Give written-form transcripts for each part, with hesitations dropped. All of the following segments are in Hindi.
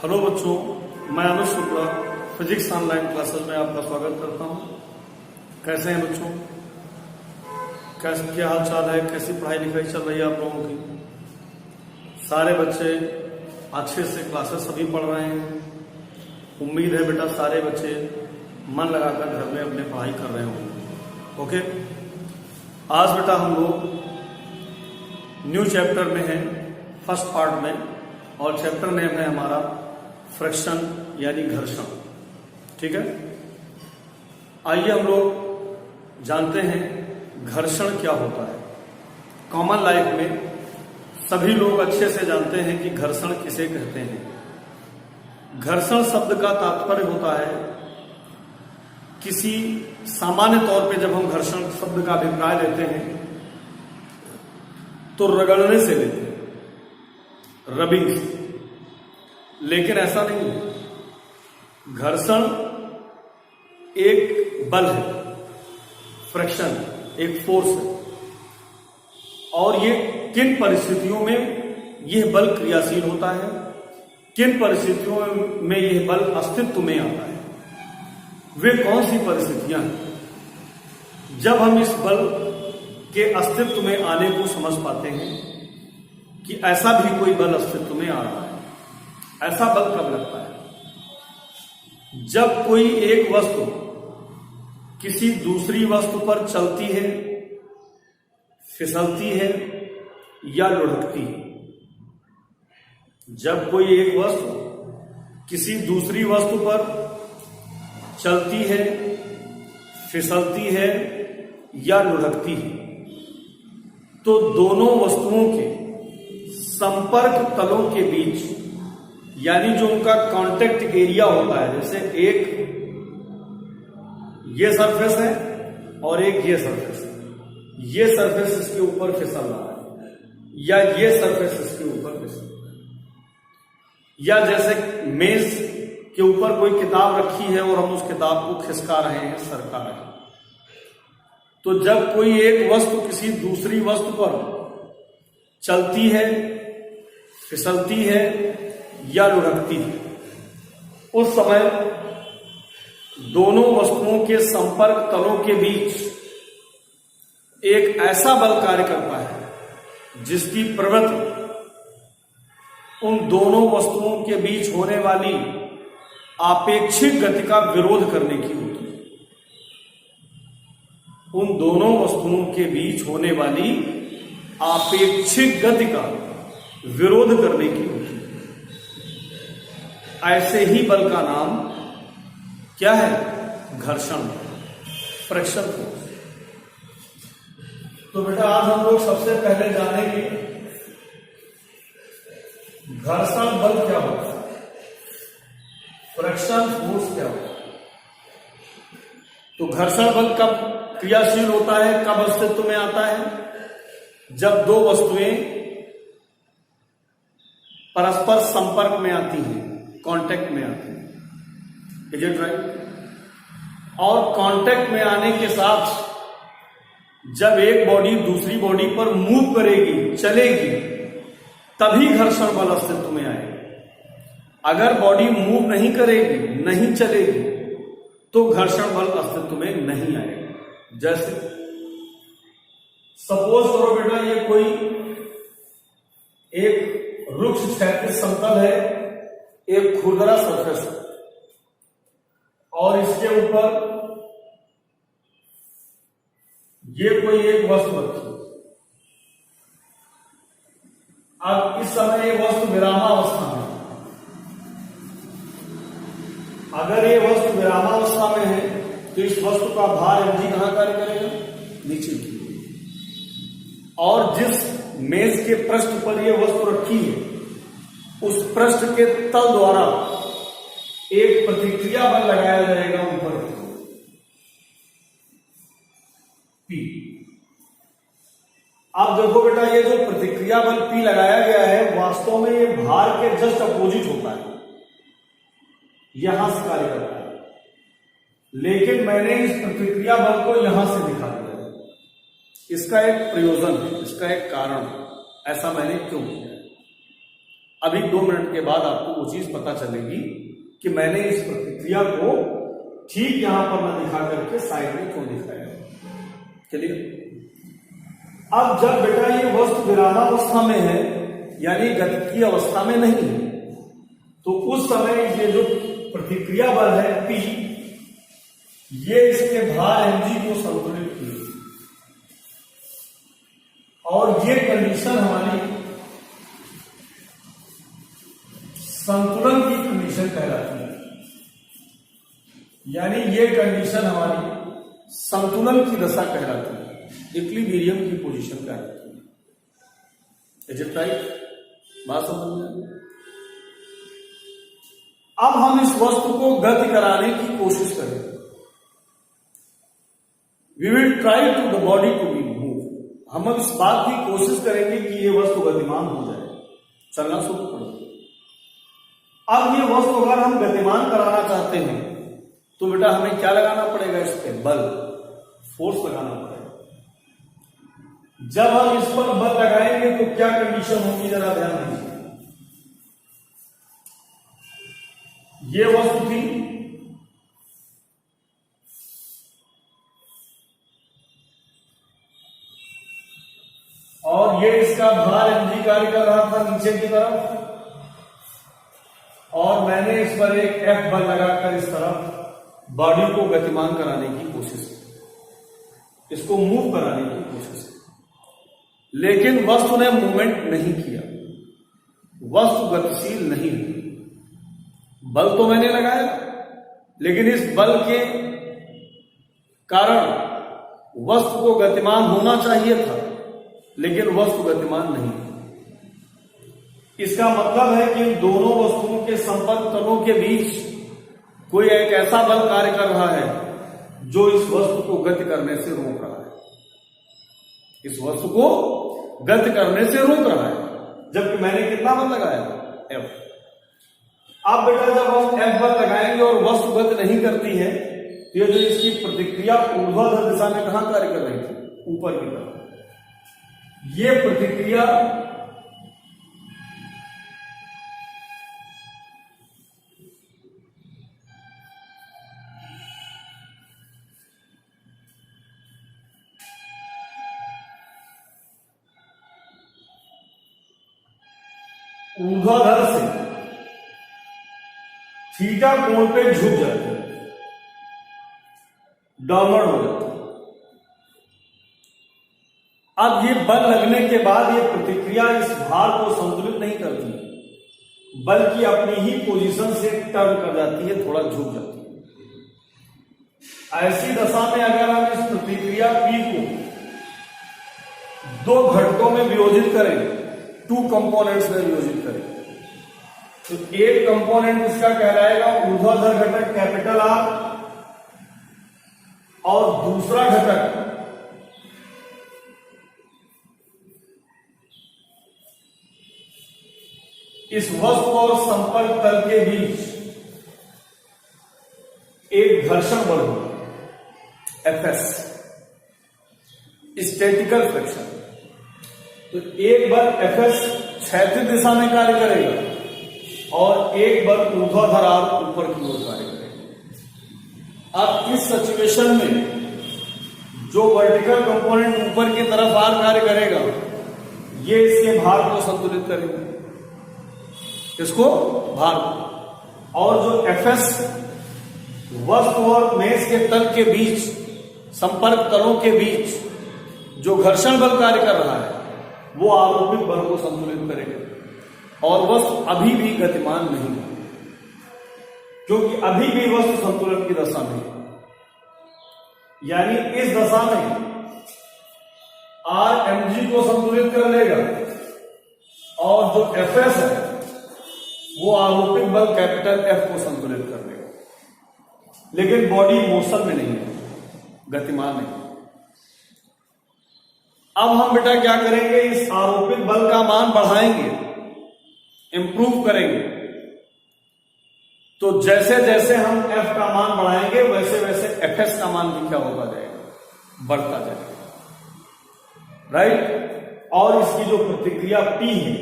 हेलो बच्चों, मैं अनुज शुक्ला फिजिक्स ऑनलाइन क्लासेस में आपका स्वागत करता हूं। कैसे हैं बच्चों? क्या हाल चाल है? कैसी पढ़ाई लिखाई चल रही है आप लोगों की? सारे बच्चे अच्छे से क्लासेस सभी पढ़ रहे हैं। उम्मीद है बेटा सारे बच्चे मन लगाकर घर में अपने पढ़ाई कर रहे होंगे। ओके, आज बेटा हम लोग न्यू चैप्टर में हैं, फर्स्ट पार्ट में, और चैप्टर नेम है हमारा फ्रिक्शन यानी घर्षण। ठीक है, आइए हम लोग जानते हैं घर्षण क्या होता है। कॉमन लाइफ में सभी लोग अच्छे से जानते हैं कि घर्षण किसे कहते हैं। घर्षण शब्द का तात्पर्य होता है किसी सामान्य तौर पे जब हम घर्षण शब्द का अभिप्राय लेते हैं तो रगड़ने से लेते हैं, रबिंग से, लेकिन ऐसा नहीं है। घर्षण एक बल है, फ्रिक्शन एक फोर्स है, और ये किन परिस्थितियों में यह बल क्रियाशील होता है, किन परिस्थितियों में यह बल अस्तित्व में आता है, वे कौन सी परिस्थितियां हैं जब हम इस बल के अस्तित्व में आने को समझ पाते हैं कि ऐसा भी कोई बल अस्तित्व में आ रहा है। ऐसा बल कब लगता है? जब कोई एक वस्तु किसी दूसरी वस्तु पर चलती है, फिसलती है या लुढ़कती है। जब कोई एक वस्तु किसी दूसरी वस्तु पर चलती है, फिसलती है या लुढ़कती है, तो दोनों वस्तुओं के संपर्क तलों के बीच, यानी जो उनका कांटेक्ट एरिया होता है, जैसे एक ये सरफेस है और एक ये सरफेस है, ये सरफेस इसके ऊपर फिसल रहा है या ये सरफेस इसके ऊपर फिसल रहा है, या जैसे मेज के ऊपर कोई किताब रखी है और हम उस किताब को खिसका रहे हैं, सरका रहे हैं। तो जब कोई एक वस्तु किसी दूसरी वस्तु पर चलती है, फिसलती है या लुढ़कती है, उस समय दोनों वस्तुओं के संपर्क तलों के बीच एक ऐसा बल कार्य करता है जिसकी प्रवृत्ति उन दोनों वस्तुओं के बीच होने वाली आपेक्षिक गति का विरोध करने की होती है। उन दोनों वस्तुओं के बीच होने वाली आपेक्षिक गति का विरोध करने की होती है। ऐसे ही बल का नाम क्या है? घर्षण, फ्रिक्शन फोर्स। तो बेटा आज हम लोग सबसे पहले जानेंगे घर्षण बल क्या होता है, फ्रिक्शन फोर्स क्या होता है। तो घर्षण बल कब क्रियाशील होता है, कब अस्तित्व में आता है? जब दो वस्तुएं परस्पर संपर्क में आती हैं, कांटेक्ट में आती है। Is it right? और कांटेक्ट में आने के साथ जब एक बॉडी दूसरी बॉडी पर मूव करेगी, चलेगी, तभी घर्षण बल अस्तित्व में आएगा। अगर बॉडी मूव नहीं करेगी, नहीं चलेगी, तो घर्षण बल अस्तित्व में नहीं आएगा। जैसे सपोज करो बेटा ये कोई एक रुक्ष क्षैतिज समतल है, एक खुरदरा सरफेस है, और इसके ऊपर ये कोई एक वस्तु रखी। अब इस समय ये वस्तु विरामावस्था में, अगर ये वस्तु विरामावस्था में है तो इस वस्तु का भार mg कहां कार्य करेगा? नीचे की। और जिस मेज के पृष्ठ पर यह वस्तु रखी है, उस पृष्ठ के तल द्वारा एक प्रतिक्रिया बल लगाया जाएगा ऊपर P। अब देखो बेटा ये जो प्रतिक्रिया बल P लगाया गया है, वास्तव में ये भार के जस्ट अपोजिट होता है, यहां से कार्य करता है, लेकिन मैंने इस प्रतिक्रिया बल को यहां से दिखा दिया है। इसका एक प्रयोजन है, इसका एक कारण है, ऐसा मैंने क्यों किया। अभी 2 मिनट के बाद आपको वो चीज पता चलेगी कि मैंने इस प्रतिक्रिया को ठीक यहां पर न दिखा करके साइड में क्यों दिखाया। चलिए, अब जब बेटा ये वस्तु विरामावस्था में है, यानी गतिकी अवस्था में नहीं है, तो उस समय ये जो प्रतिक्रिया बल है P, ये इसके भार mg को संतुलित किए, और ये कंडीशन हमारी संतुलन की कंडीशन कहलाती है। यानी ये कंडीशन हमारी संतुलन की दशा कहलाती है, इक्विलिब्रियम की पोजीशन कहलाती है। Is it right? बात समझ में? अब हम इस वस्तु को गति कराने की कोशिश करें। We will try to the body to be move. हम अब इस बात की कोशिश करेंगे कि ये वस्तु गतिमान हो जाए, चलना शुरू करो। अब ये वस्तु अगर हम गतिमान कराना चाहते हैं तो बेटा हमें क्या लगाना पड़ेगा? इस पे बल, फोर्स लगाना पड़ेगा। जब हम इस पर बल लगाएंगे तो क्या कंडीशन होगी, जरा ध्यान दीजिए। ये वस्तु थी, और ये इसका भार mg कार्य कर रहा था नीचे की तरफ, और मैंने इस पर एक F बल लगाकर इस तरफ बॉडी को गतिमान कराने की कोशिश की, इसको मूव कराने की कोशिश की। लेकिन वस्तु ने मूवमेंट नहीं किया, वस्तु गतिशील नहीं हुई। बल तो मैंने लगाया, लेकिन इस बल के कारण वस्तु को गतिमान होना चाहिए था, लेकिन वस्तु गतिमान नहीं। इसका मतलब है कि इन दोनों वस्तुओं के संपर्क तलों के बीच कोई एक ऐसा बल कार्य कर रहा है जो इस वस्तु को गति करने से रोक रहा है, इस वस्तु को गति करने से रोक रहा है। जबकि मैंने कितना बल लगाया? F। अब बेटा जब हम F बल लगाएंगे और वस्तु गति नहीं करती है, तो ये जो इसकी प्रतिक्रिया ऊर्ध्वाधर दिशा में कहां कार्य कर रही थी? ऊपर की तरफ। ये प्रतिक्रिया ऊर्ध्वाधर से थीटा कोण पे झुक जाती है, डाउनवर्ड हो जाती है। अब ये बल लगने के बाद ये प्रतिक्रिया इस भार को संतुलित नहीं करती, बल्कि अपनी ही पोजीशन से टर्न कर जाती है, थोड़ा झुक जाती है। ऐसी दशा में अगर हम इस प्रतिक्रिया P को 2 घटकों में वियोजित करें, 2 कंपोनेंट्स में वियोजित करें, तो एक कंपोनेंट इसका कहलाएगा ऊर्ध्वाधर घटक कैपिटल R, और दूसरा घटक इस वस्तु और संपर्क तल के बीच एक घर्षण बल होगा, Fs, स्टैटिकल फ्रिक्शन। तो एक बल Fs क्षैतिज दिशा में कार्य करेगा और एक बल ऊर्ध्वाधर R ऊपर की ओर कार्य करेगा। अब इस सिचुएशन में जो वर्टिकल कंपोनेंट ऊपर की तरफ R कार्य करेगा, ये इसके भार को संतुलित करेगा, इसको भार, और जो Fs वस्तु और मेज के तल के बीच, संपर्क तलों के बीच जो घर्षण बल कार्य कर रहा है, वो आरोपित बल को संतुलित करेगा, और वस्तु अभी भी गतिमान नहीं है, क्योंकि अभी भी वस्तु संतुलन की दशा में है। यानी इस दशा में R mg को संतुलित कर लेगा, और जो Fs है वो आरोपित बल कैपिटल F को संतुलित कर लेगा, लेकिन बॉडी मोशन में नहीं है, गतिमान नहीं। अब हम बेटा क्या करेंगे? इस आरोपित बल का मान बढ़ाएंगे, इंप्रूव करेंगे। तो जैसे जैसे हम F का मान बढ़ाएंगे, वैसे वैसे Fs का मान भी क्या होता जाएगा? बढ़ता जाएगा, राइट। और इसकी जो प्रतिक्रिया P है,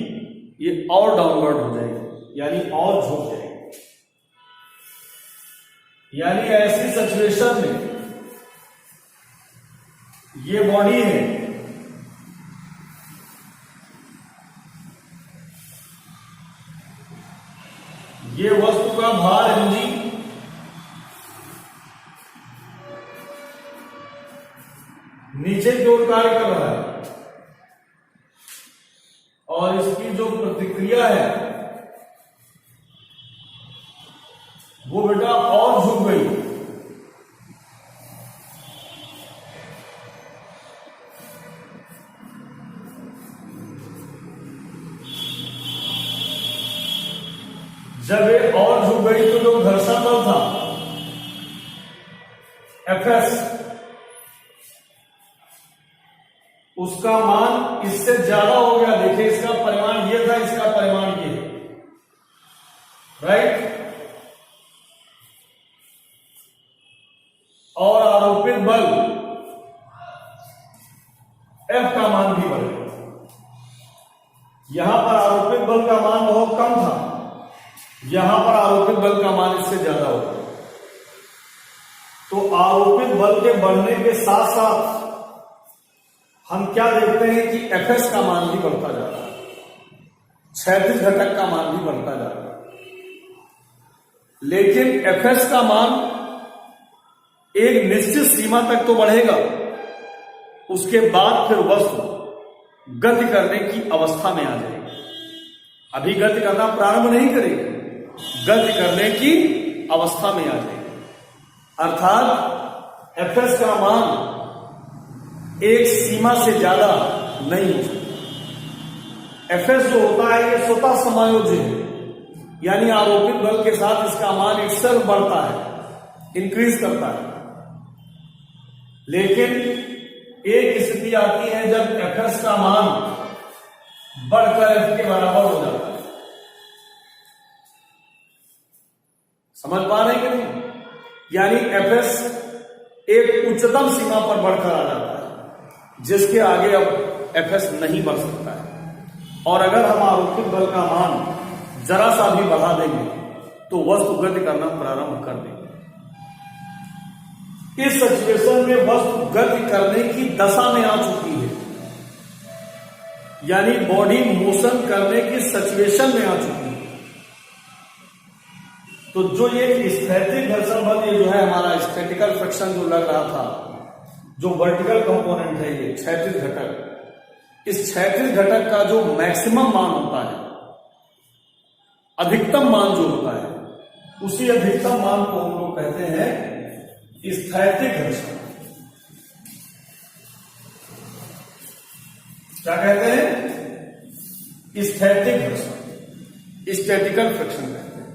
ये और डाउनवर्ड हो जाएगी, यानी और झुक जाएगी। यानी ऐसी सिचुएशन में ये बॉडी है, ये वस्तु का भार mg नीचे की ओर कार्य कर रहा है और इसकी जो प्रतिक्रिया है वो बेटा और झुक गई। जब ये और झुक गई तो जो घर्षण बल था Fs, उसका मान इससे ज्यादा हो गया। देखिए इसका परिमाण ये था, इसका परिमाण ये, राइट। और आरोपित बल F का मान भी बढ़ गया। यहां पर आरोपित बल का मान बहुत कम था, यहां पर आरोपित बल का मान इससे ज्यादा होगा। तो आरोपित बल के बढ़ने के साथ साथ हम क्या देखते हैं कि Fs का मान भी बढ़ता जा रहा है, क्षैतिज घटक का मान भी बढ़ता जा रहा है। लेकिन Fs का मान एक निश्चित सीमा तक तो बढ़ेगा, उसके बाद फिर वस्तु गति करने की अवस्था में आ जाएगी। अभी गति करना प्रारंभ नहीं करेगी, गति करने की अवस्था में आ जाएगी। अर्थात Fs का मान एक सीमा से ज्यादा नहीं हो सकता। Fs जो होता है ये स्वतः समायोज्य है, यानी आरोपित बल के साथ इसका मान एक्सेल बढ़ता है, इंक्रीज करता है। लेकिन एक स्थिति आती है जब Fs का मान बढ़कर F के बराबर हो जाता है। समझ पा रहे हैं कि नहीं? यानी Fs एक उच्चतम सीमा पर बढ़कर आ जाता है, जिसके आगे अब Fs नहीं बढ़ सकता है। और अगर हम आरोपित बल का मान जरा सा भी बढ़ा देंगे तो वस्तु गति करना प्रारंभ कर देगी। इस सिचुएशन में वस्तु गति करने की दशा में आ चुकी है, यानी बॉडी मोशन करने की सिचुएशन में आ चुकी है। तो जो ये स्थैतिक घर्षण बल, ये जो है हमारा स्टैटिकल फ्रिक्शन जो लग रहा था, जो वर्टिकल कंपोनेंट है ये क्षैतिज घटक, इस क्षैतिज घटक का जो मैक्सिमम मान होता है, अधिकतम मान जो होता है, उसी अधिकतम मान को हम लोग कहते हैं स्थैतिक घर्षण। क्या कहते हैं? स्थैतिक घर्षण, स्टैटिकल फ्रिक्शन कहते हैं।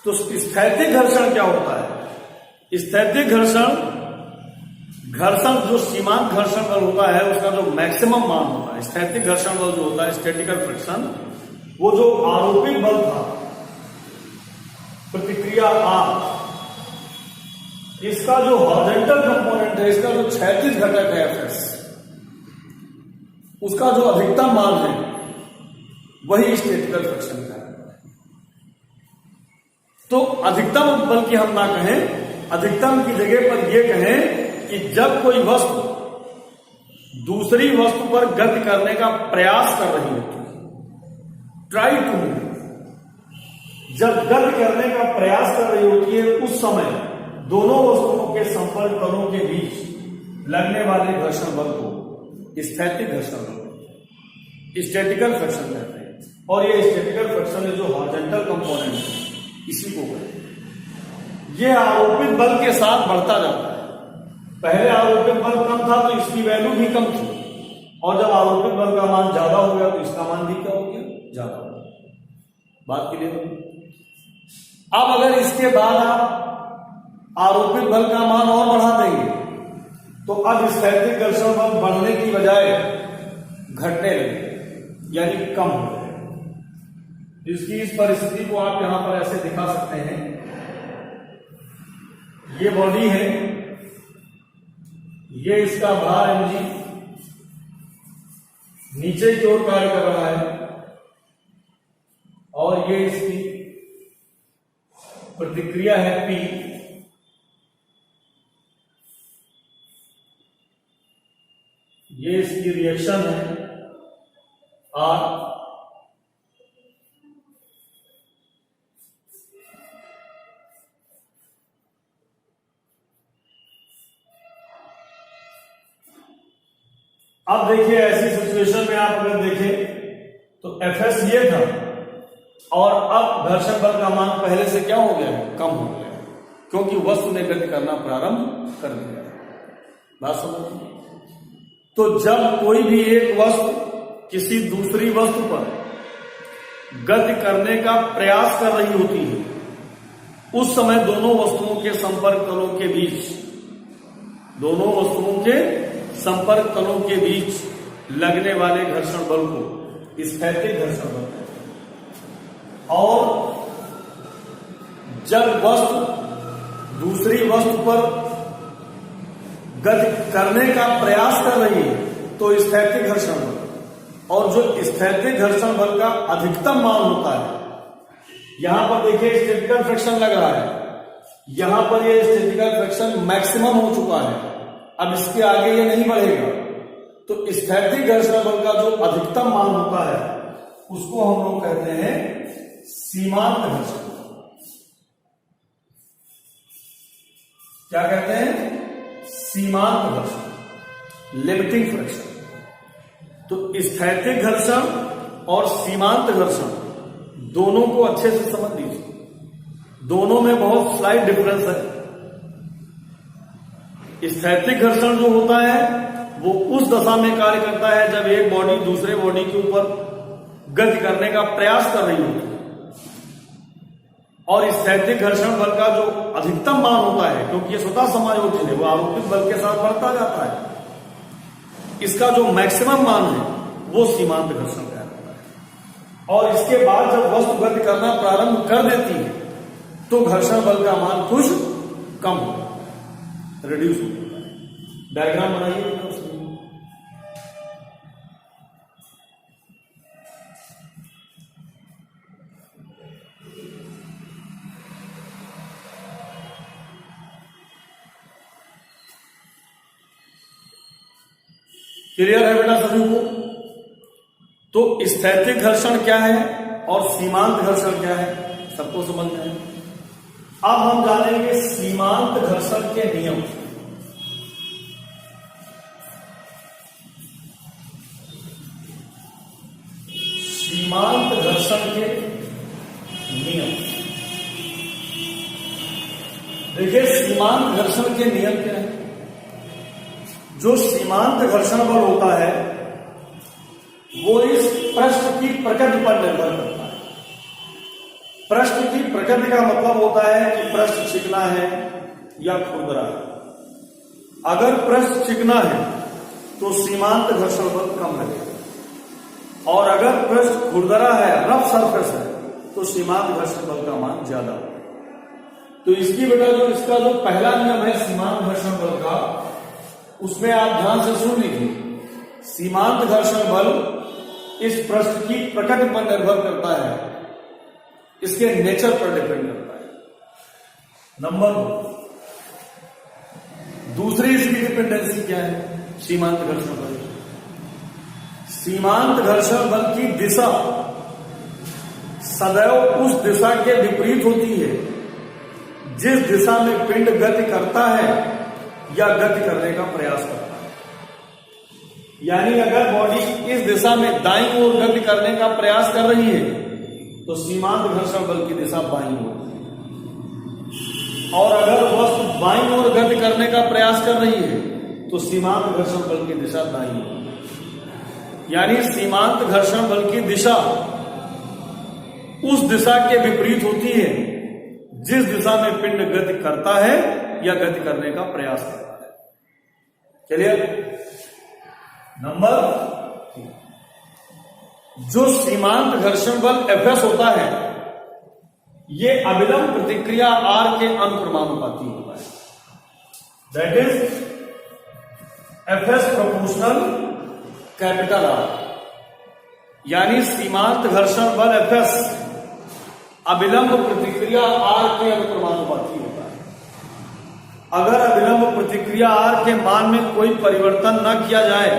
तो स्थैतिक घर्षण क्या होता है? स्थैतिक घर्षण, घर्षण जो सीमांत घर्षण बल होता है उसका जो मैक्सिमम मान होता है। स्थैतिक घर्षण बल जो होता है, स्टैटिकल फ्रिक्शन, वो जो आरोपित बल था, प्रतिक्रिया R, इसका जो हॉरिजॉन्टल कंपोनेंट है, इसका जो क्षैतिज घटक है Fs, उसका जो अधिकतम मान है वही स्टैटिकल फ्रिक्शन का है। तो अधिकतम बल की हम ना कहें, अधिकतम की जगह पर यह कहें कि जब कोई वस्तु दूसरी वस्तु पर गति करने का प्रयास कर रही होती है, ट्राई टू मूव, जब गति करने का प्रयास कर रही होती है, उस समय दोनों वस्तुओं के संपर्क कणों के बीच लगने वाले घर्षण बल को स्थैतिक घर्षण बल, स्टैटिकल फ्रिक्शन कहते हैं। और ये स्टैटिकल फ्रिक्शन जो हॉरिजॉन्टल कंपोनेंट है, इसी को कहते हैं। ये आरोपित बल के साथ बढ़ता जाता है। पहले आरोपित बल कम था तो इसकी वैल्यू भी कम थी, और जब आरोपित बल का मान ज्यादा हो गया तो इसका मान भी क्या हो गया? ज्यादा हो गया। बात क्लियर? अब अगर इसके बाद आप आरोपित बल का मान और बढ़ा देंगे तो अब स्थैतिक घर्षण बल बढ़ने की बजाय घटने लगे, यानी कम हो जाए। इसकी इस परिस्थिति को आप यहां पर ऐसे दिखा सकते हैं। ये बॉडी है, ये इसका भार mg नीचे की ओर कार्य कर रहा है, और ये इसकी प्रतिक्रिया है P, ये इसकी रिएक्शन है R, अब देखिए ऐसी सिचुएशन में आप अगर देखें तो Fs ये था और अब घर्षण बल का मान पहले से क्या हो गया, कम हो गया, क्योंकि वस्तु ने गति करना प्रारंभ कर दिया। बात समझ? तो जब कोई भी एक वस्तु किसी दूसरी वस्तु पर गति करने का प्रयास कर रही होती है, उस समय दोनों वस्तुओं के संपर्क तलों के बीच, दोनों वस्तुओं के संपर्क तलों के बीच लगने वाले घर्षण बल को स्थैतिक घर्षण बल कहते हैं। और जब वस्तु दूसरी वस्तु पर गति करने का प्रयास कर रही है तो स्थैतिक घर्षण बल, और जो स्थैतिक घर्षण बल का अधिकतम मान होता है, यहां पर देखिए स्टैटिकल फ्रिक्शन लग रहा है, यहां पर ये स्टैटिकल फ्रिक्शन मैक्सिमम हो चुका है, अब इसके आगे ये नहीं बढ़ेगा। तो स्थैतिक घर्षण बल का जो अधिकतम मान होता है उसको हम लोग कहते हैं सीमांत घर्षण। क्या कहते हैं? सीमांत घर्षण, लिमिटिंग फ्रिक्शन। तो स्थैतिक घर्षण और सीमांत घर्षण दोनों को अच्छे से समझ लीजिए, दोनों में बहुत स्लाइट डिफरेंस है। स्थैतिक घर्षण जो होता है वो उस दशा में कार्य करता है जब एक बॉडी दूसरे बॉडी के ऊपर गति करने का प्रयास कर रही होती है, और स्थैतिक घर्षण बल का जो अधिकतम मान होता है, क्योंकि ये स्वतः समायोजित है, वो आरोपित बल के साथ बढ़ता जाता है, इसका जो मैक्सिमम मान है वो सीमांत घर्षण कहलाता है। और इसके बाद जब वस्तु गति करना प्रारंभ कर देती है तो घर्षण बल का मान कुछ कम हो, रिड्यूस हो जाता है। डायग्राम बनाइए। क्लियर है बेटा सभी को? तो स्थैतिक घर्षण क्या है और सीमांत घर्षण क्या है, सबको समझ में है। अब हम जानेंगे सीमांत घर्षण के नियम। सीमांत घर्षण के नियम देखिए, सीमांत घर्षण के नियम क्या है? जो सीमांत घर्षण बल होता है वो इस पृष्ठ की प्रकृति पर निर्भर करता है। पृष्ठ की प्रकृति का मतलब होता है कि पृष्ठ चिकना है या खुरदरा है। अगर पृष्ठ चिकना है तो सीमांत घर्षण बल कम लगेगा, और अगर पृष्ठ खुरदरा है, रफ सरफेस है, तो सीमांत घर्षण बल का मान ज्यादा होगा। तो इसकी बेटा जो इसका जो पहला नियम है सीमांत घर्षण बल का, उसमें आप ध्यान से सुन लीजिए। सीमांत घर्षण बल इस पृष्ठ की प्रकृति पर निर्भर करता है, इसके नेचर पर डिपेंड करता है। नंबर 2, दूसरी इसकी डिपेंडेंसी क्या है? सीमांत घर्षण बल। सीमांत घर्षण बल की दिशा सदैव उस दिशा के विपरीत होती है जिस दिशा में पिंड गति करता है या गति करने का प्रयास करता है। यानी अगर बॉडी इस दिशा में दाईं ओर गति करने का प्रयास कर रही है तो सीमांत घर्षण बल की दिशा बाईं ओर, और अगर वस्तु बाईं ओर गति करने का प्रयास कर रही है तो सीमांत घर्षण बल की दिशा दाईं ओर। यानी सीमांत घर्षण बल की दिशा उस दिशा के विपरीत होती है जिस दिशा में पिंड गति करता है या गति करने का प्रयास करता है। चलिए नंबर 3, जो सीमांत घर्षण बल Fs होता है ये अविलंब प्रतिक्रिया R के अनुक्रमानुपाती होता है। That is Fs proportional capital R। यानी सीमांत घर्षण बल Fs अविलंब प्रतिक्रिया आर के अनुक्रमानुपाती होता है। अगर अविलंब प्रतिक्रिया आर के मान में कोई परिवर्तन न किया जाए,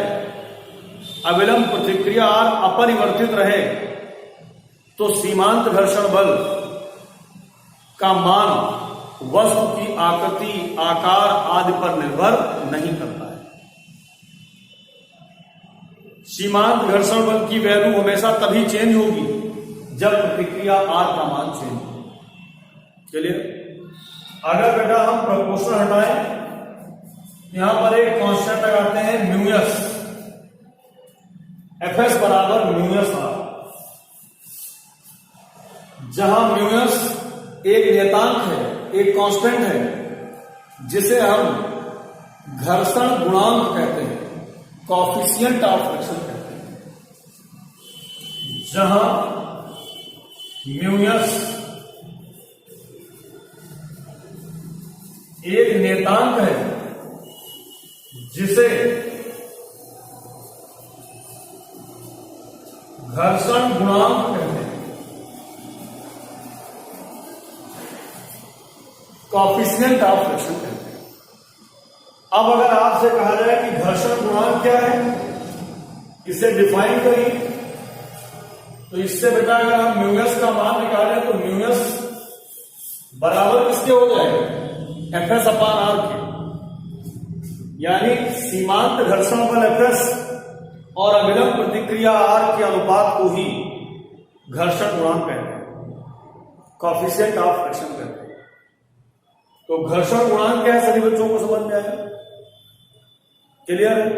अविलंब प्रतिक्रिया आर अपरिवर्तित रहे, तो सीमांत घर्षण बल का मान वस्तु की आकृति, आकार आदि पर निर्भर नहीं करता है। सीमांत घर्षण बल की वैल्यू हमेशा तभी चेंज होगी जब प्रतिक्रिया आर का मान चेंज हो। चलिए, अगर बेटा हम प्रोपोर्शन हटाएं, यहां पर एक कांस्टेंट लगाते हैं म्यू एस, एफ एस बराबर म्यू एस आर, जहां म्यू एस एक नियतांक है, एक कांस्टेंट है, जिसे हम घर्षण गुणांक कहते हैं, कॉफिशिएंट ऑफ फ्रिक्शन कहते हैं। जहां म्यू एस एक नियतांक है, जिसे घर्षण गुणांक कहते हैं, कॉफिशिएंट ऑफ फ्रिक्शन कहते हैं। अब अगर आपसे कहा जाए कि घर्षण गुणांक क्या है, इसे डिफाइन करिए, तो इससे बेटा अगर हम म्यू एस का मान निकालें तो म्यू एस बराबर किसके हो जाएगा, एफ एस अपान आर के। यानी सीमांत घर्षण बल एफ एस और अविलंब प्रतिक्रिया आर के अनुपात को ही घर्षण गुणांक कहते हैं, कॉफिशिएंट ऑफ फ्रिक्शन कहते हैं। तो घर्षण गुणांक क्या है, सभी बच्चों को समझ में आया? क्लियर है?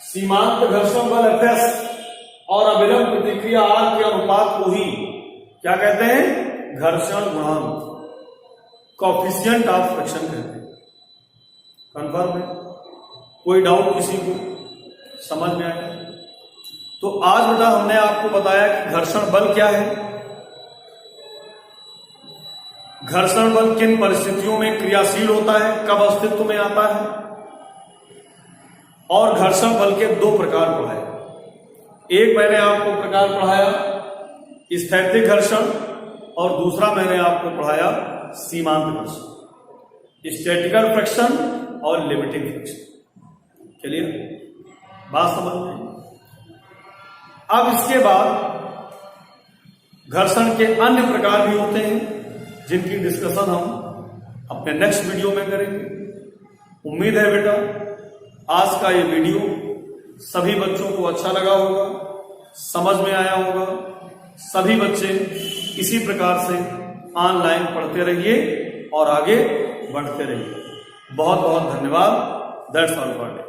सीमांत घर्षण बल एफ एस और अविलंब प्रतिक्रिया आर के अनुपात को ही क्या कहते हैं, घर्षण गुणांक, कॉफिशिएंट ऑफ फ्रिक्शन कहते हैं। कंफर्म है? कोई डाउट किसी को समझ में आया? तो आज बेटा हमने आपको बताया कि घर्षण बल क्या है, घर्षण बल किन परिस्थितियों में क्रियाशील होता है, कब अस्तित्व में आता है, और घर्षण बल के दो प्रकार पढ़ाए। एक मैंने आपको प्रकार पढ़ाया स्थैतिक घर्षण, और दूसरा मैंने आपको पढ़ाया सीमांत घर्षण, स्टैटिकल फ्रिक्शन और लिमिटिंग फ्रिक्शन। चलिए, बात समझ में? अब इसके बाद घर्षण के अन्य प्रकार भी होते हैं, जिनकी डिस्कशन हम अपने नेक्स्ट वीडियो में करेंगे। उम्मीद है बेटा आज का ये वीडियो सभी बच्चों को अच्छा लगा होगा, समझ में आया होगा। सभी बच्चे इसी प्रकार से ऑनलाइन पढ़ते रहिए और आगे बढ़ते रहिए। बहुत बहुत धन्यवाद। That's all for today.